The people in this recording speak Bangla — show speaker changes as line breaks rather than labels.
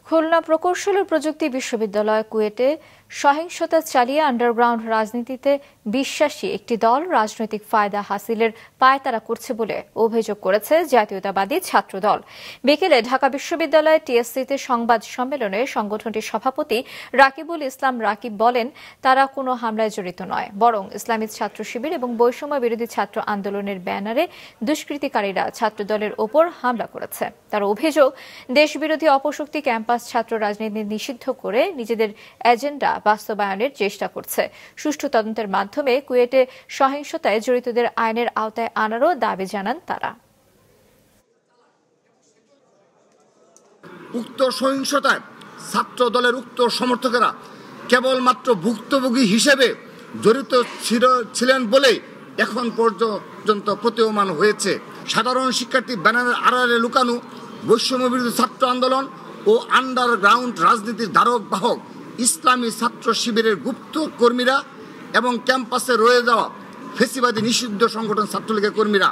খুলনা প্রকৌশল ও প্রযুক্তি বিশ্ববিদ্যালয় কুয়েটে সহিংসতা চালিয়ে আন্ডারগ্রাউন্ড রাজনীতিতে বিশ্বাসী একটি দল রাজনৈতিক ফায়দা হাসিলের পায়তারা করছে বলে অভিযোগ করেছে জাতীয়তাবাদী ছাত্রদল। বিকেলে ঢাকা বিশ্ববিদ্যালয়ের টিএসসিতে সংবাদ সম্মেলনে সংগঠনটির সভাপতি রাকিবুল ইসলাম রাকিব বলেন, তারা কোনো হামলায় জড়িত নয়, বরং ইসলামী ছাত্র শিবির এবং বৈষম্য বিরোধী ছাত্র আন্দোলনের ব্যানারে দুষ্কৃতিকারীরা ছাত্রদলের ওপর হামলা করেছে। তার অভিযোগ, দেশবিরোধী অপশক্তি ক্যাম্পাস ছাত্র রাজনীতি নিষিদ্ধ করে নিজেদের এজেন্ডা বাস্তবায়নের চেষ্টা করছে। সুষ্ঠু তদন্তের মাধ্যমে কুয়েটে সহিংসতায় জড়িতদের আইনের আওতায় আনারও দাবি জানান তারা।
উক্ত সহিংসতায় ছাত্র দলের উক্ত সমর্থকেরা কেবলমাত্র ভুক্তভোগী হিসেবে জড়িত ছিলেন বলে এখন পর্যন্ত প্রতীয়মান হয়েছে। সাধারণ শিক্ষার্থী ব্যানারের আড়ালে লুকানো বৈষম্য বিরোধী ছাত্র আন্দোলন ও আন্ডারগ্রাউন্ড রাজনীতির ধারক বাহক ইসলামী ছাত্র শিবিরের গুপ্ত কর্মীরা এবং ক্যাম্পাসে রয়ে যাওয়া ফেসিবাদী নিষিদ্ধ সংগঠন ছাত্রলীগের কর্মীরা